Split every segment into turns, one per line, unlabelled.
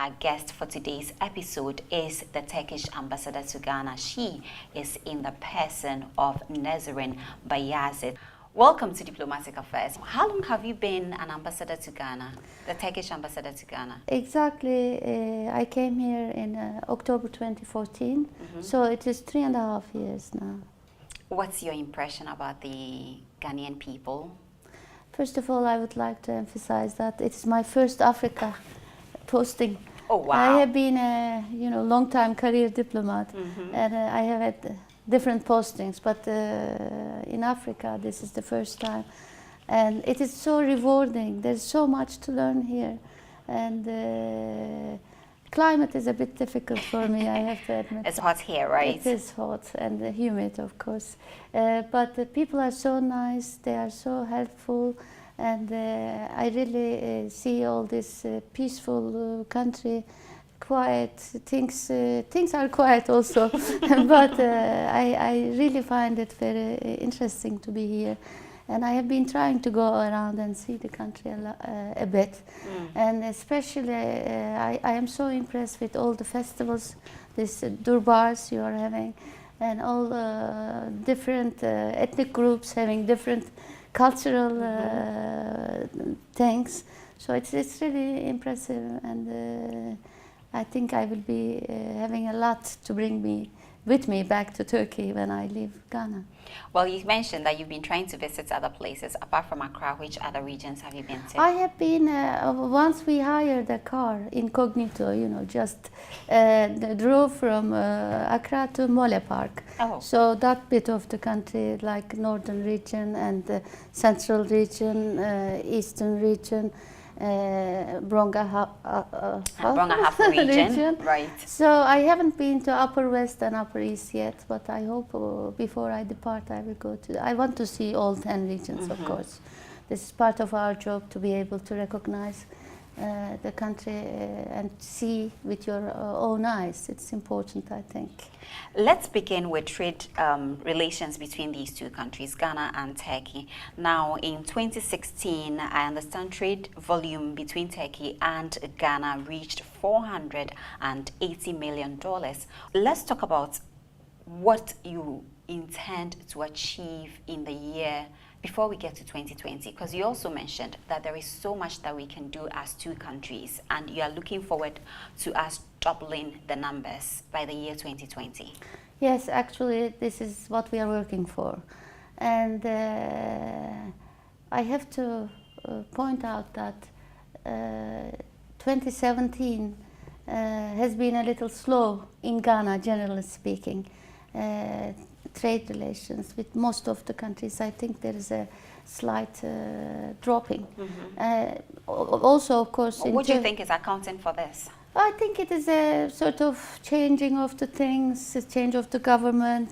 Our guest for today's episode is the Turkish ambassador to Ghana. She is in the person of Nesrin Bayazit. Welcome to Diplomatic Affairs. How long have you been an ambassador to Ghana, the Turkish ambassador to Ghana?
Exactly. I came here in October 2014, so it is 3.5 years now.
What's your impression about the Ghanaian people?
First of all, I would like to emphasize that it's my first Africa posting.
Oh, wow.
I have been a long-time career diplomat, and I have had different postings, but in Africa this is the first time, and it is so rewarding. There's so much to learn here, and climate is a bit difficult for me, I have to admit.
It's hot here, right?
It is hot and humid, of course, but the people are so nice, they are so helpful, and I really see all this peaceful country. Quiet, things are quiet also, but I really find it very interesting to be here, and I have been trying to go around and see the country a bit, and especially I am so impressed with all the festivals, these durbars you are having, and all different ethnic groups having different cultural things. So it's really impressive, and I think I will be having a lot to bring with me back to Turkey when I leave Ghana.
Well, you mentioned that you've been trying to visit other places. Apart from Accra, which other regions have you been to?
I have been, once we hired a car, incognito, just drove from Accra to Mole Park.
Oh.
So that bit of the country, like northern region and the central region, eastern region, Bronga half
region. Right.
So I haven't been to Upper West and Upper East yet, but I hope before I depart I will go to. I want to see all 10 regions, of course. This is part of our job, to be able to recognize the country and see with your own eyes. It's important, I think.
Let's begin with trade relations between these two countries, Ghana and Turkey. Now, in 2016, I understand trade volume between Turkey and Ghana reached $480 million. Let's talk about what you intend to achieve in the year before we get to 2020, because you also mentioned that there is so much that we can do as two countries, and you are looking forward to us doubling the numbers by the year 2020.
Yes, actually, this is what we are working for. And I have to point out that 2017 has been a little slow in Ghana, generally speaking. Trade relations with most of the countries, I think there is a slight dropping. Also, of course,
what do you think is accounting for this?
I think it is a sort of changing of the things, a change of the government.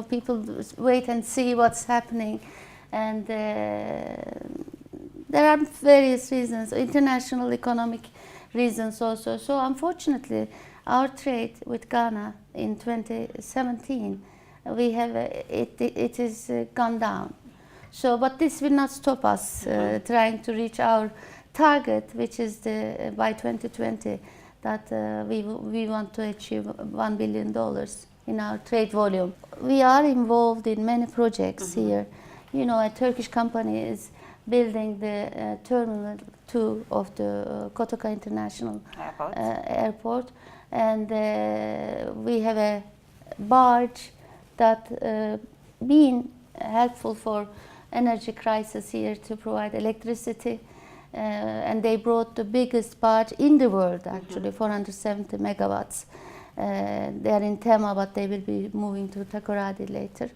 People wait and see what's happening, and there are various reasons, international economic reasons also. So unfortunately, our trade with Ghana in 2017, we have it is gone down. So, but this will not stop us trying to reach our target, which is by 2020 that we want to achieve $1 billion in our trade volume. We are involved in many projects here. A Turkish company is building the Terminal 2 of the Kotoka International Airport, and we have a barge that been helpful for energy crisis here to provide electricity, and they brought the biggest barge in the world, actually, 470 megawatts. They are in Tema, but they will be moving to Takoradi later.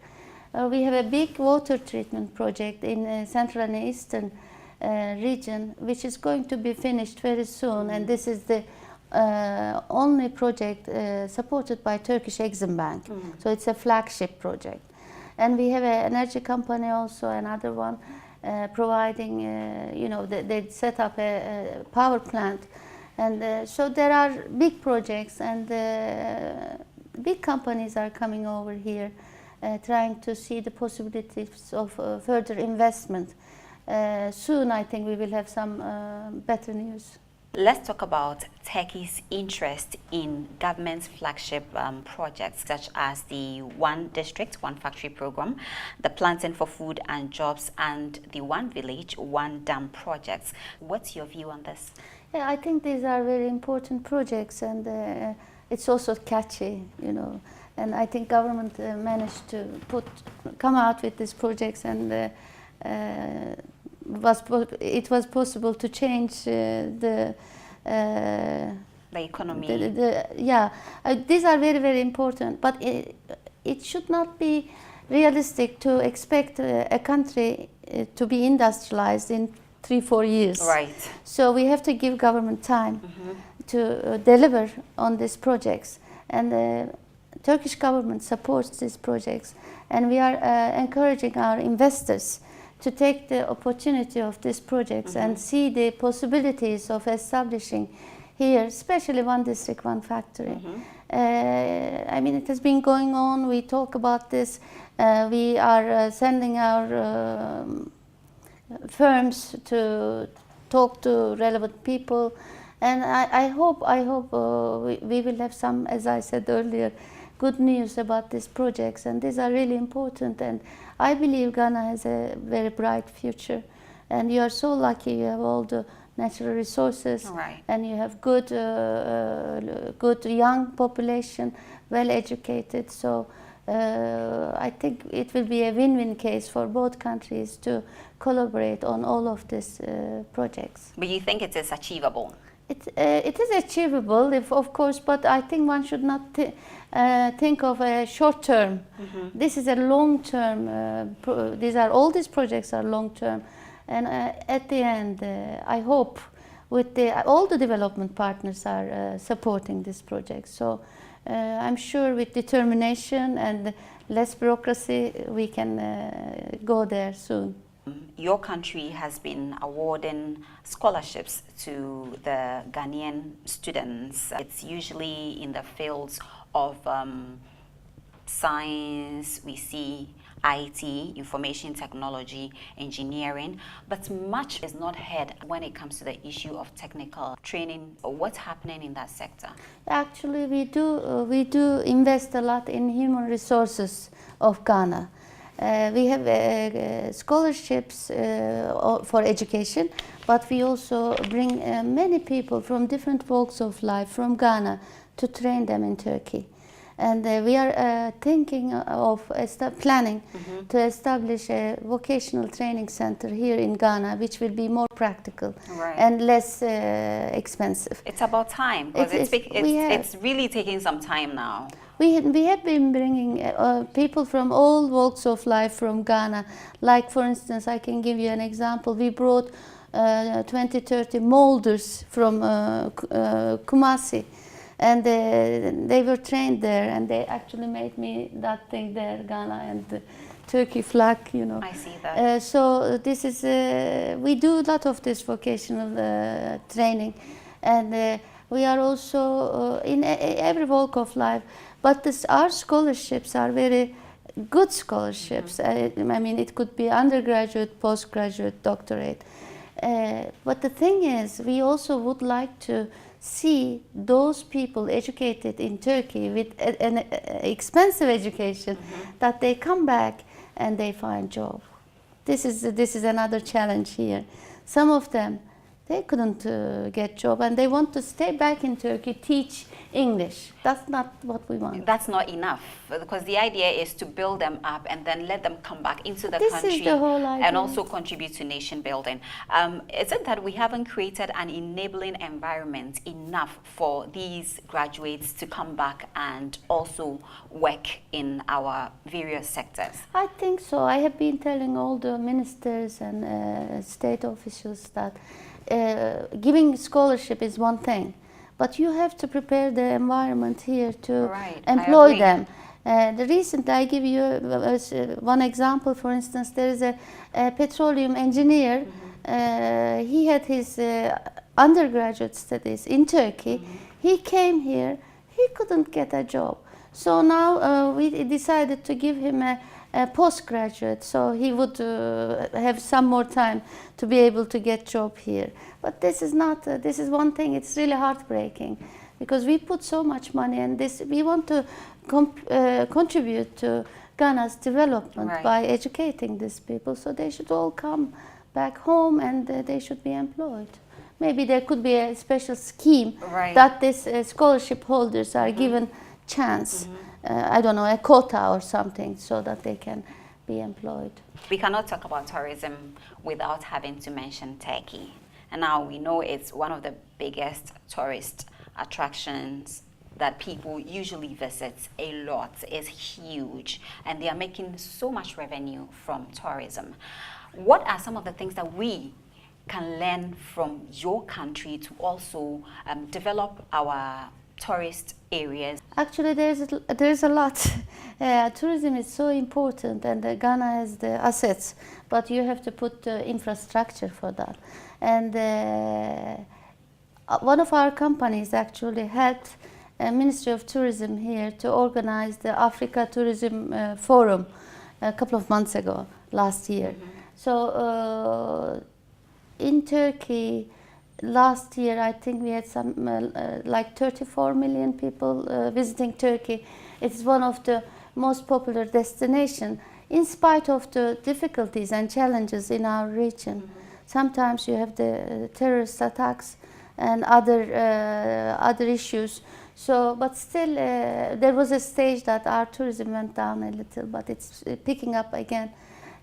We have a big water treatment project in Central and Eastern region, which is going to be finished very soon, and this is the only project supported by Turkish Exim Bank. So it's a flagship project. And we have an energy company also, another one, providing, they set up a power plant. And so there are big projects, and big companies are coming over here trying to see the possibilities of further investment. Soon I think we will have some better news.
Let's talk about Turkey's interest in government flagship projects such as the One District, One Factory program, the Planting for Food and Jobs, and the One Village, One Dam projects. What's your view on this?
Yeah, I think these are very important projects, and it's also catchy, you know. And I think government managed to come out with these projects, and it was possible to change the
economy.
These are very, very important, but it should not be realistic to expect a country to be industrialized in 3-4 years.
Right.
So we have to give government time to deliver on these projects, and the Turkish government supports these projects, and we are encouraging our investors to take the opportunity of these projects and see the possibilities of establishing here, especially One District, One Factory. I mean, it has been going on. We talk about this. We are sending our firms to talk to relevant people, and I hope we will have some, as I said earlier, good news about these projects, and these are really important, and I believe Ghana has a very bright future, and you are so lucky. You have all the natural resources,
right,
and you have good young population, well educated, so I think it will be a win-win case for both countries to collaborate on all of these projects.
But you think it is achievable?
It is achievable, of course, but I think one should not think of a short term. This is a long term. All these projects are long term, and at the end, I hope all the development partners are supporting this project. So I'm sure with determination and less bureaucracy, we can go there soon.
Your country has been awarding scholarships to the Ghanaian students. It's usually in the fields of science, we see IT, information technology, engineering, but much is not heard when it comes to the issue of technical training. What's happening in that sector?
Actually, we do invest a lot in human resources of Ghana. We have scholarships for education, but we also bring many people from different walks of life from Ghana to train them in Turkey. And we are thinking of planning to establish a vocational training center here in Ghana, which will be more practical and less expensive.
It's about time, because it's really taking some time now.
We have been bringing people from all walks of life from Ghana. Like, for instance, I can give you an example. We brought 20-30 molders from Kumasi, and they were trained there, and they actually made me that thing there, Ghana and the Turkey flag, you know.
I see that.
So this is, we do a lot of this vocational training, and we are also in every walk of life. But our scholarships are very good scholarships. I mean, it could be undergraduate, postgraduate, doctorate. But the thing is, we also would like to see those people educated in Turkey with an expensive education, that they come back and they find job. This is another challenge here. Some of them, they couldn't get job, and they want to stay back in Turkey, teach English. That's not what we want.
That's not enough, because the idea is to build them up and then let them come back into the country.
This is the whole idea.
And also contribute to nation building. Is it that we haven't created an enabling environment enough for these graduates to come back and also work in our various sectors?
I think so. I have been telling all the ministers and state officials that giving scholarship is one thing, but you have to prepare the environment here to employ them. The recent, I give you one example. For instance, there is a petroleum engineer. He had his undergraduate studies in Turkey. He came here. He couldn't get a job. So now we decided to give him postgraduate, so he would have some more time to be able to get job here. But this is not, this is one thing, it's really heartbreaking, because we put so much money and this, we want to contribute to Ghana's development by educating these people, so they should all come back home and they should be employed. Maybe there could be a special scheme that these scholarship holders are given chance, I don't know, a quota or something, so that they can be employed.
We cannot talk about tourism without having to mention Turkey. And now we know it's one of the biggest tourist attractions that people usually visit a lot. It's huge, and they are making so much revenue from tourism. What are some of the things that we can learn from your country to also develop our tourist areas?
Actually, there's a lot. Tourism is so important, and Ghana has the assets, but you have to put infrastructure for that. And one of our companies actually helped Ministry of Tourism here to organize the Africa Tourism Forum a couple of months ago, last year. So in Turkey, last year I think we had some like 34 million people visiting Turkey. It's one of the most popular destinations in spite of the difficulties and challenges in our region. Sometimes you have the terrorist attacks and other issues. So, but still, there was a stage that our tourism went down a little, but it's picking up again.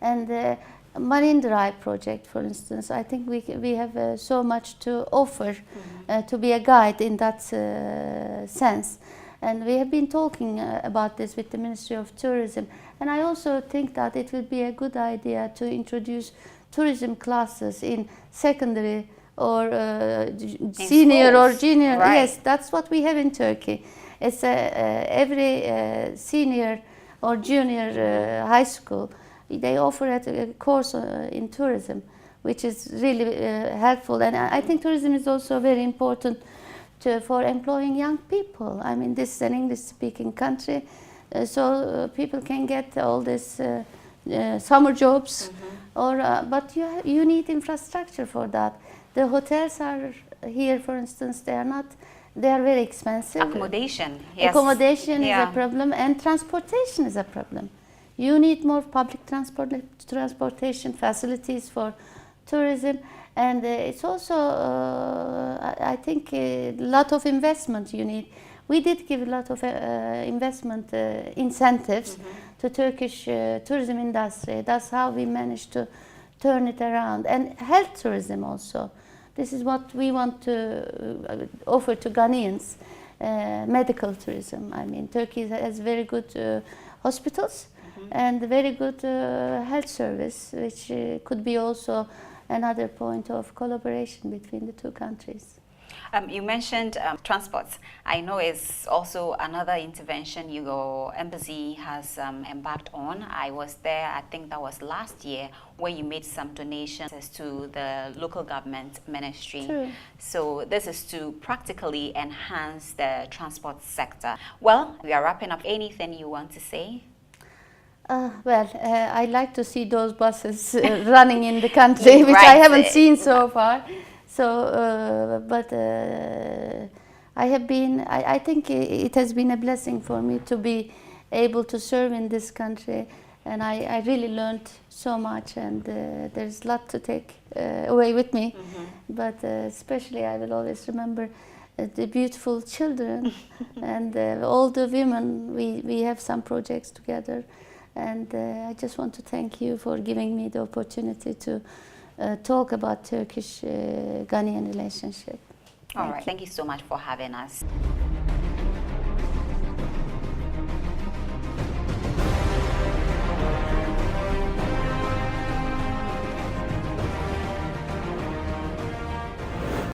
And Marine Drive project, for instance, I think we have so much to offer to be a guide in that sense. And we have been talking about this with the Ministry of Tourism. And I also think that it will be a good idea to introduce tourism classes in secondary or senior or junior. Yes, that's what we have in Turkey. It's every senior or junior high school, they offer a course in tourism, which is really helpful. And I think tourism is also very important for employing young people. I mean, this is an English-speaking country, so people can get all this summer jobs, but you need infrastructure for that. The hotels are here, for instance, they are very expensive.
Accommodation, yes.
Accommodation is a problem, and transportation is a problem. You need more public transportation facilities for tourism, and it's also, I think, a lot of investment you need. We did give a lot of investment incentives to Turkish tourism industry. That's how we managed to turn it around. And health tourism also. This is what we want to offer to Ghanaians, medical tourism. I mean, Turkey has very good hospitals and very good health service, which could be also another point of collaboration between the two countries.
You mentioned transport. I know it's also another intervention your embassy has embarked on. I was there, I think that was last year, where you made some donations to the local government ministry.
True.
So this is to practically enhance the transport sector. Well, we are wrapping up. Anything you want to say?
I'd like to see those buses running in the country, which I haven't seen so far. So, I think it has been a blessing for me to be able to serve in this country, and I really learned so much, and there's a lot to take away with me. But especially I will always remember the beautiful children and all the women. We have some projects together, and I just want to thank you for giving me the opportunity to talk about Turkish-Ghanaian relationship.
All right. Thank you so much for having us.